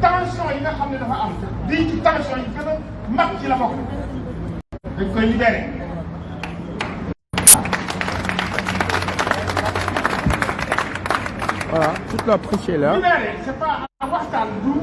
tension yi nga xam ne dafa am bii ci tension yi gën a mag ci la bokk dañ koy libéré. Voilà, toute la presse est là. Libéré, c'est pas waxtaan du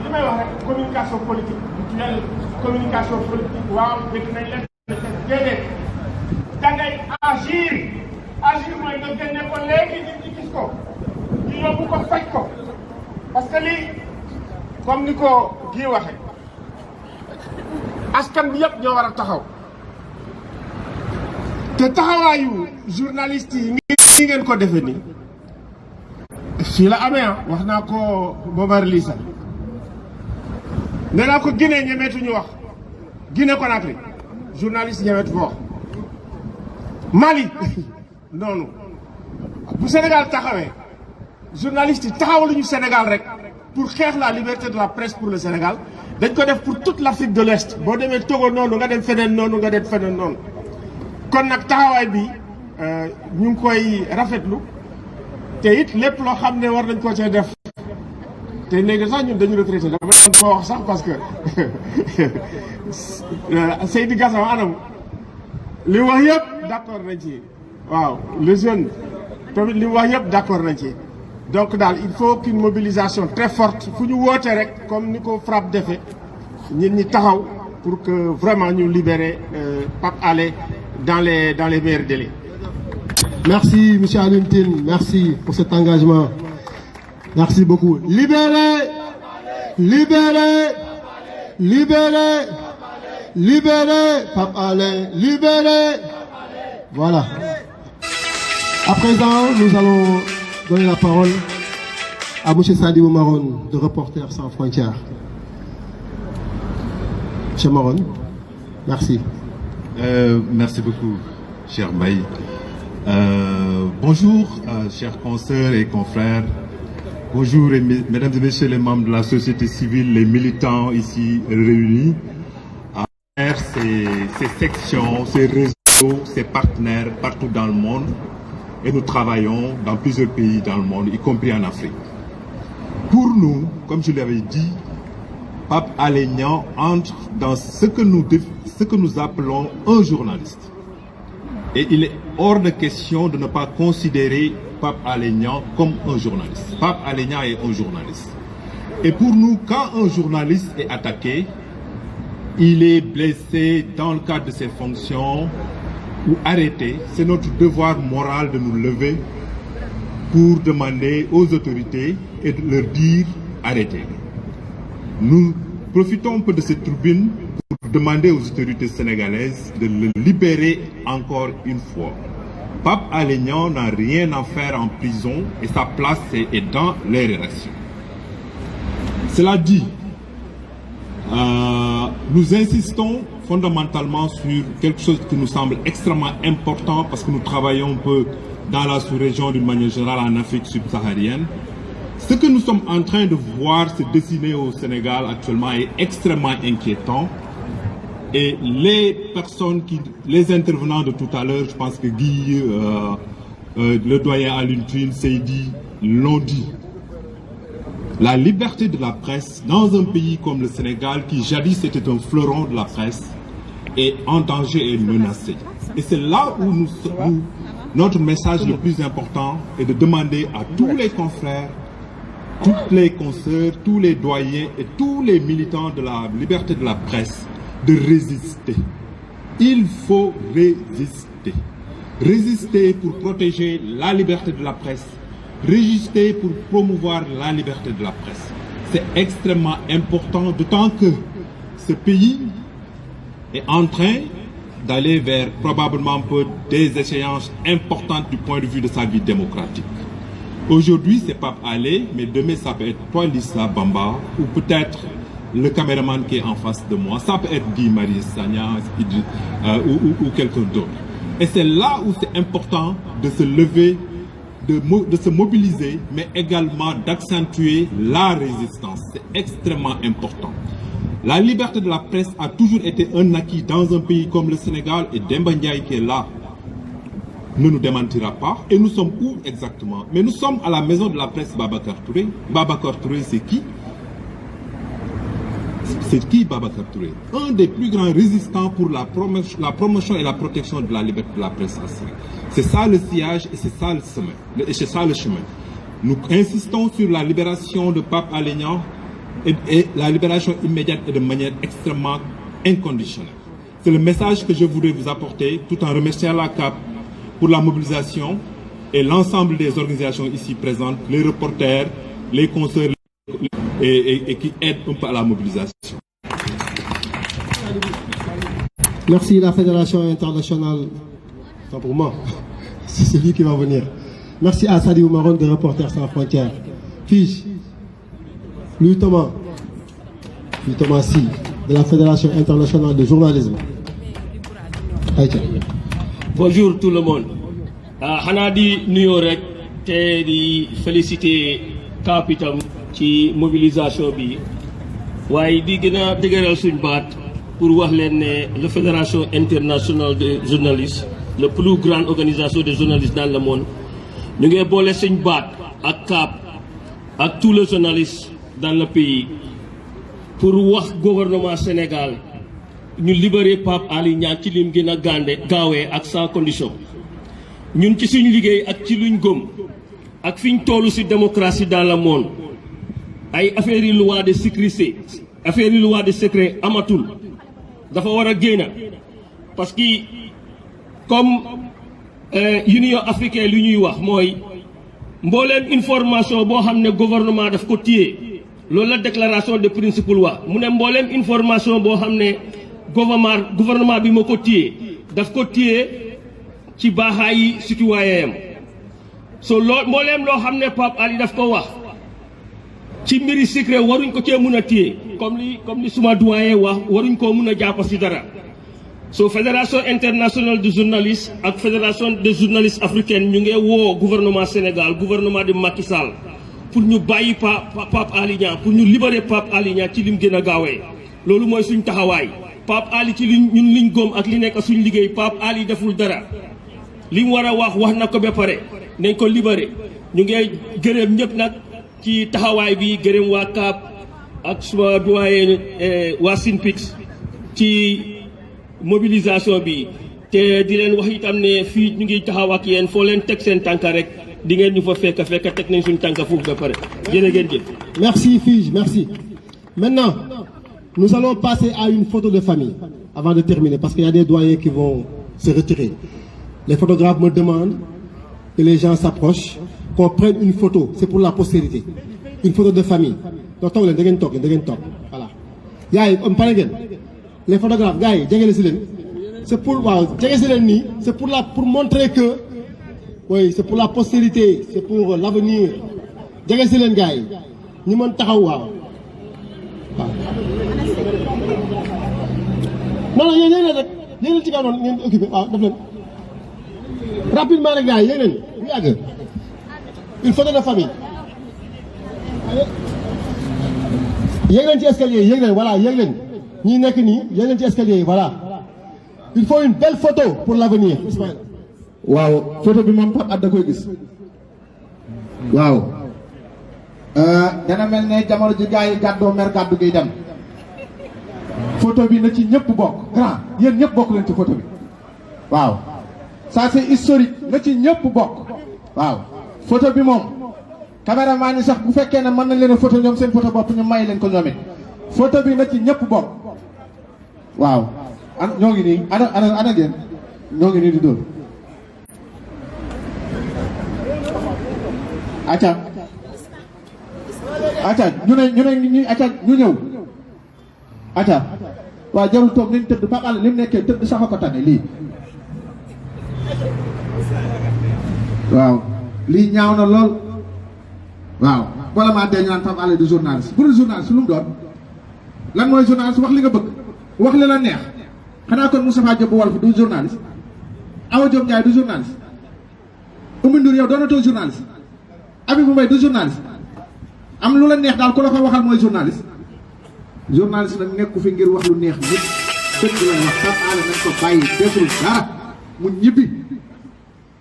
li may wax rek communication politique mutuelle communication politique waaw dégg nañ leen déedéet da ngay agir mooy nga génne ko léegi nit ñi gis ko ñu yóbbu ko faj ko parce que lii comme ni ko gii waxe askan bi yëpp ñoo war a taxaw te taxawaayu journaliste yi ngi ngeen ko defe ni fii la amee wax naa ko Momar Lissa nee naa ko Guinée ñemeetuñu wax Guinée Conakry journaliste ñemeetu fa wax Mali noonu bu Sénégal taxawee journaliste yi taxawaluñu Sénégal rek pour xeex la liberté de la presse pour le Sénégal dañ ko def pour toute l'Afrique de l'Est boo demee Togo noonu nga dem feneen noonu nga dem feneen noonu kon nag taxawaay bi ñu ngi koy rafetlu te it lépp loo xam ne war nañ koo cee def te léegi sax ñun dañu retraité dama doon ko wax sax parce que Seydi Gassama anam li mu wax yëpp d'accord nañ ci waaw les jeunes tamit li mu wax yëpp d'accord nañ ci donc daal il faut qu'une mobilisation très forte fu ñu woote rek comme ni ko FRAPP defee nit ñi taxaw pour que vraiment ñu libérer Pape Alé dans les meilleurs délais. Merci, M. Alioune Tine, merci pour cet engagement. Merci beaucoup. Libérez, libérez, libérez, libérez, Pape Alé, libérez. Voilà. À présent, nous allons donner la parole à M. Sadibou Maron, de Reporters sans frontières. M. Maron, merci. Merci beaucoup, cher Mbaye. Bonjour, chers consoeurs et confrères. Bonjour, mesdames et messieurs les membres de la société civile, les militants ici réunis, à travers ces sections, ces réseaux, ces partenaires partout dans le monde. Et nous travaillons dans plusieurs pays dans le monde, y compris en Afrique. Pour nous, comme je l'avais dit, Pape Alé Niang entre dans ce que nous appelons un journaliste. Et il est hors de question de ne pas considérer Pape Alé Niang comme un journaliste. Pape Alé Niang est un journaliste. Et pour nous, quand un journaliste est attaqué, il est blessé dans le cadre de ses fonctions ou arrêté, c'est notre devoir moral de nous lever pour demander aux autorités et de leur dire arrêtez. Nous profitons un peu de cette tribune pour demander aux autorités sénégalaises de le libérer encore une fois. Pape Alé Niang n'a rien à faire en prison et sa place est dans les rédactions. Cela dit, nous insistons fondamentalement sur quelque chose qui nous semble extrêmement important parce que nous travaillons un peu dans la sous-région d'une manière générale en Afrique subsaharienne. Ce que nous sommes en train de voir se dessiner au Sénégal actuellement est extrêmement inquiétant. Et les intervenants de tout à l'heure, je pense que Guy, le doyen Alioune Tine, Seydi l'ont dit. La liberté de la presse dans un pays comme le Sénégal, qui jadis était un fleuron de la presse, est en danger et menacée. Et c'est là où notre message le plus important est de demander à tous les confrères, toutes les consoeurs, tous les doyens et tous les militants de la liberté de la presse de résister. Il faut résister. Résister pour protéger la liberté de la presse. Résister pour promouvoir la liberté de la presse. C'est extrêmement important, d'autant que ce pays est en train d'aller vers probablement un peu des échéances importantes du point de vue de sa vie démocratique. Aujourd'hui, c'est Pape Alé, mais demain, ça peut être Paul Issa Bamba, ou peut-être le caméraman qui est en face de moi. Ça peut être Guy Marius Sagna ou quelqu'un d'autre. Et c'est là où c'est important de se lever, de se mobiliser, mais également d'accentuer la résistance. C'est extrêmement important. La liberté de la presse a toujours été un acquis dans un pays comme le Sénégal, et Demba Ndiaye qui est là ne nous démentira pas. Et nous sommes où exactement? Mais nous sommes à la maison de la presse Babacar Touré. Babacar Touré, c'est qui? C'est qui Babacar Touré? Un des plus grands résistants pour la promotion et la protection de la liberté de la presse. C'est ça le sillage et c'est ça le chemin. Et c'est ça le chemin. Nous insistons sur la libération de Pape Alé Niang et la libération immédiate et de manière extrêmement inconditionnelle. C'est le message que je voudrais vous apporter, tout en remerciant la CAP pour la mobilisation et l'ensemble des organisations ici présentes, les reporters, les consoeurs et qui aident un peu à la mobilisation. Merci la Fédération internationale. Pas pour moi, c'est celui qui va venir. Merci à Sadi Oumaron de Reporters sans frontières. Fiche, Louis Thomas Sy, de la Fédération internationale de journalisme. Aïcha. Bonjour tout le monde. xanaa di nuyoo rek te di féliciter Kapitam ci mobilisation bi waaye di gën a dëgëral suñ baat pour wax leen ne la Fédération internationale de journalistes, la plus grande organisation de journalistes dans le monde, ñu ngi boole suñ baat ak CAP ak tous les journalistes dans le pays pour wax gouvernement Sénégal ñu libérer Pape Alé Niang ci lim gën a gaawee ak sans condition. ñun ci suñu liggéey ak ci luñ gëm ak fiñ tollu ci démocratie dans le monde ay affaire yi loi de sécurité affaire yi loi de secret amatul dafa war a génn parce que comme Union africaine lu ñuy wax mooy mbooleem information boo xam ne gouvernement daf ko téye loolu la déclaration de principe wax mu ne mbooleem information boo xam ne gouvernement bi moo ko téye daf ko téye ci baaxaayi citoyen so loo mbooleem loo xam ne Pape Alé daf ko wax ci mbiri secret waruñ ko cee mun a téye comme li suma doyen wax waruñ koo mun a jàpp ci dara so fédération internationale de journalistes ak fédération des journalistes africaines ñu ngi woo gouvernement Sénégal gouvernement de Macky Sall pour ñu bàyyi Pape Alé Niang pour ñu libérer Pape Alé Niang ci lim gën a gaawee loolu mooy suñ taxawaay Pape Alé ci ñun liñ góom ak li nekk suñ liggéey Pape Alé deful dara li mu war a wax na ko ba pare nañ ko libéré ñu ngi gërëm ñëpp nag ci taxawaay bi gërëm waa CAP ak suma doyen waa SYNPICS ci mobilisation bi te di leen wax itam ne fii ñu ngi taxaw ak yéen foo leen teg seen tànka rek di ngeen ñu fa fekk teg nañ suñu tànka foofu ba pare jërë ngeen jëf. Merci Fige, merci. Maintenant, nous allons passer à une photo de famille avant de terminer parce qu'il y a des doyens qui vont se retirer. Les photographes me demandent que les gens s'approchent, qu'on prenne une photo. C'est pour la postérité. Une photo de famille. Donc, voilà. Les photographes, c'est pour montrer que, oui, c'est pour la postérité, c'est pour l'avenir. Rapidement les gars, une photo de famille. Voilà, voilà. Il faut une belle photo pour l'avenir. Wow, photo bi mom Pape Adda koy gis. Waaw. Dana melne jamono ji gaay gaddo mer gaddu gi dem. Photo bi na ci ñepp bok. Grand, yeen ñepp bokku leen ci photo bi. Waaw. Ça c'est historique, na ci ñepp bok. Waaw. Photo bi mom caméraman yi sax bu fekkee ne mën nañ leen photo ñoom seen photo bopp ñu may leen ko ñoomit. Photo bi na ci ñepp bok. Waaw. Ñoo ngi nii ana ngeen ñoo ngi nii di dóor. Acca ñu ñëw acca waa jarul toog nañ tëdd Pape Alé li mu nekkee tëdd sax ko tane lii waaw lii ñaaw na lool waaw wala maa dee ñu naan Pape Alé du journaliste bu dul journaliste lu mu doon lan mooy journaliste wax li nga bëgg wax li la neex xanaa kon Moustapha Diop bu Walf du journaliste Awa Diop Ndiaye du journaliste Oumy Ndour yow doonatoo journaliste Abibou Mbaye du journaliste am lu la neex daal ku la ko waxal mooy journaliste journaliste nag nekku fi ngir wax lu neex nit dëgg la wax Pape Alé nañ ko bàyyi deful dara mu ñibbi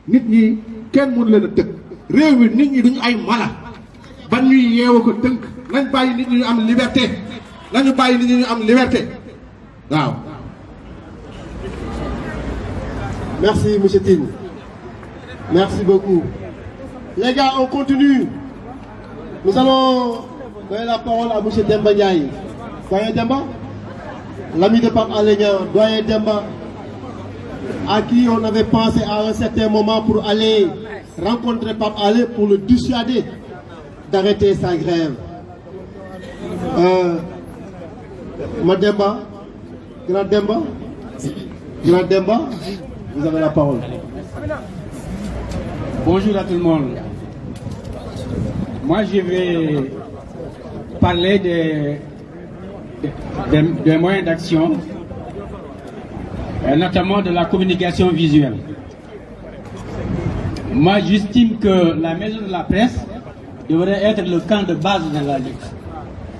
nit ñi kenn mënu leen a tëgg réew mi nit ñi duñu ay mala ban ñuy yeewu ko tënk nañ bàyyi nit ñi ñu am liberté nañu bàyyi nit ñi ñu am liberté waaw. Merci, M. Tine. Merci beaucoup. Les gars, on continue. Nous allons donner la parole à M. Demba Ndiaye. Doyen Demba, l'ami de Pape Alé Niang, Doyen Demba, à qui on avait pensé à un certain moment pour aller rencontrer Pape Alé pour le dissuader d'arrêter sa grève. Mademba, Grand Demba, vous avez la parole. Bonjour à tout le monde. Moi, je vais parler des moyens d'action, notamment de la communication visuelle. Moi, j'estime que la maison de la presse devrait être le camp de base de la lutte.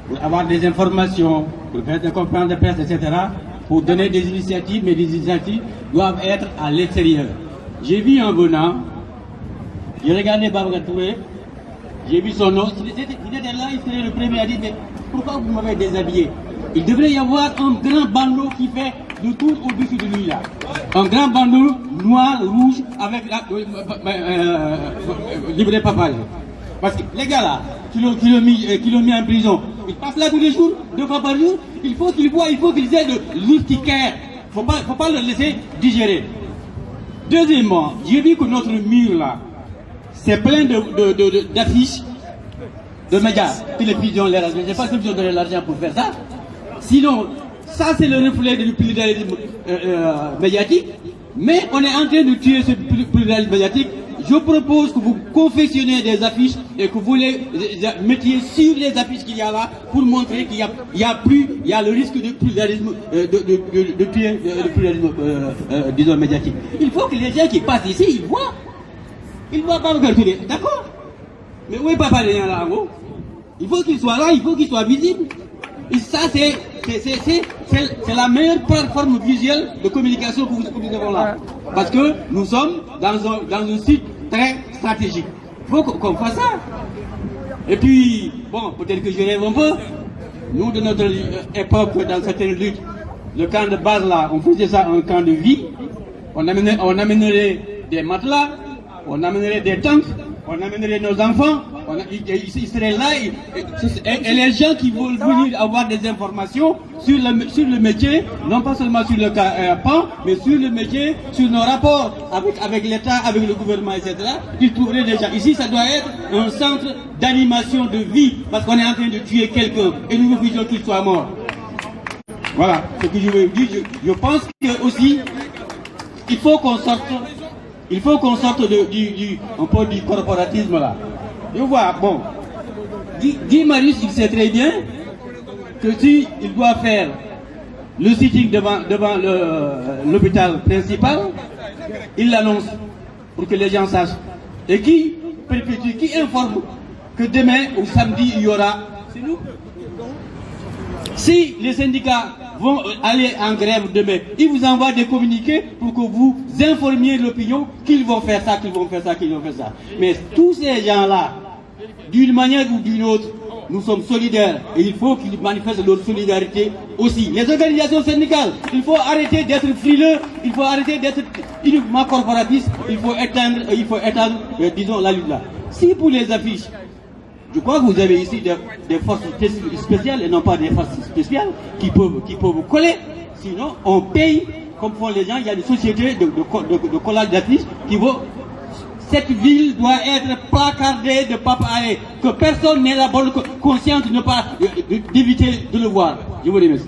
Pour avoir des informations, pour faire des conférences de presse, etc., pour donner des initiatives, mais les initiatives doivent être à l'extérieur. J'ai vu en venant, j'ai regardé Babacar Touré, j'ai vu son nom, il était là, il serait le premier à dire, mais pourquoi vous m'avez déshabillé? Il devrait y avoir un grand bandeau qui fait le tour au-dessus de lui là. Un grand bandeau noir, rouge, avec la livret Pape Alé. Parce que les gars là, qui l'ont mis en prison, ils passent là tous les jours, 2 fois par jour, il faut qu'ils voient, il faut qu'ils aient de l'urticaire. Faut pas le laisser digérer. Deuxièmement, j'ai vu que notre mur là, c'est plein d'affiches, de médias, télévision, les radios. Je ne sais pas si vous donné l'argent pour faire ça. Sinon, ça c'est le reflet du pluralisme médiatique. Mais on est en train de tuer ce pluralisme médiatique. Je propose que vous confectionnez des affiches et que vous les mettiez sur les affiches qu'il y a là pour montrer qu'il y a le risque de pluralisme, de tuer le pluralisme, disons, médiatique. Il faut que les gens qui passent ici, ils voient. Ils ne voient pas Babacar Touré, d'accord? Mais où est Pape Alé Niang là en haut? Il faut qu'il soit là, il faut qu'il soit visible. Et ça, c'est la meilleure plateforme visuelle de communication que nous avons là. Parce que nous sommes dans un site très stratégique. Il faut qu'on fasse ça. Et puis, bon, peut-être que je rêve un peu. Nous, de notre époque, dans certaines luttes, le camp de base là, on faisait ça un camp de vie. On amènerait des matelas, on amènerait des tanks, on amènerait nos enfants, ils seraient là, et les gens qui veulent venir avoir des informations sur le métier, non pas seulement sur le PAN, mais sur le métier, sur nos rapports avec l'État, avec le gouvernement, etc., ils trouveraient déjà. Ici, ça doit être un centre d'animation de vie, parce qu'on est en train de tuer quelqu'un, et nous refusons qu'il soit mort. Voilà ce que je veux dire. Je pense que aussi, il faut qu'on sorte un peu du corporatisme là. Je vois, bon, Guy Marius, il sait très bien que si il doit faire le sitting devant l'hôpital principal, il l'annonce pour que les gens sachent. Et qui perpétue, qui informe que demain ou samedi il y aura, c'est nous. Si les syndicats vont aller en grève demain, ils vous envoient des communiqués pour que vous informiez l'opinion qu'ils vont faire ça, qu'ils vont faire ça, qu'ils vont faire ça. Mais tous ces gens-là, d'une manière ou d'une autre, nous sommes solidaires et il faut qu'ils manifestent leur solidarité aussi. Les organisations syndicales, il faut arrêter d'être frileux, il faut arrêter d'être uniquement corporatiste, il faut étendre, disons, la lutte là. Si pour les affiches, je crois que vous avez ici des forces spéciales et non pas des forces spéciales qui peuvent coller. Sinon, on paye, comme font les gens, il y a des sociétés de collage d'affiches qui vont... Cette ville doit être placardée de Pape Alé, que personne n'ait la bonne conscience de ne pas d'éviter de le voir. Je vous remercie.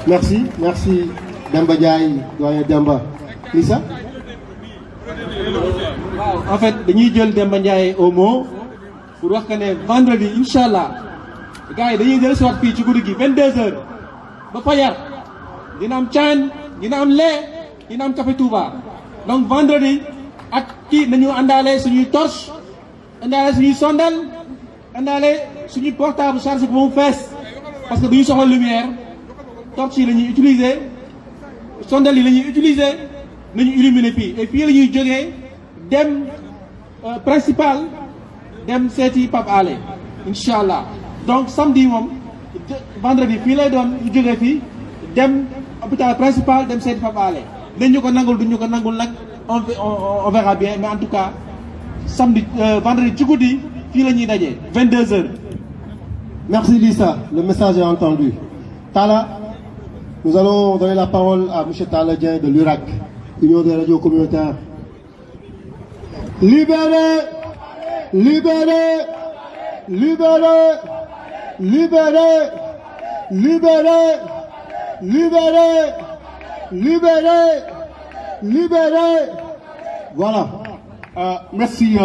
Merci, merci Demba Ndiaye, doyen Demba. Lisa? En fait, dañuy jël Demba Ndiaye au mot pour wax que ne vendredi incha allah gars yi dañuy dellu si waat fii ci guddi gi 22h ba fajar dina am caan dina am lait dina am café Touba donc vendredi ak kii nañu àndaale suñuy torche àndaale suñuy sondel àndaale suñuy portable chargé ko ba mu fees parce que bu ñu soxla lumière torche yi la ñuy utiliser sondel yi la ñuy utiliser nañu illuminer fii et fii la ñuy jógee dem principal dem seeti Pape Alé incha allah donc samedi moom vendredi fii lay doon ñu jógee fii dem hôpital principal dem seeti Pape Alé dañ ñu ko nangul duñ ñu ko nangul nag on verra bien mais en tout cas samedi vendredi ci guddi fii la ñuy dajee 22h. Merci Lissa, le message est entendu. Tala, nous allons donner la parole à M. Tala Dieng de l'URAC, Union des radios communautaires. Libérez, libérez, libérez, libérez, libérez, libérez, libérez, libérez. Voilà. Merci.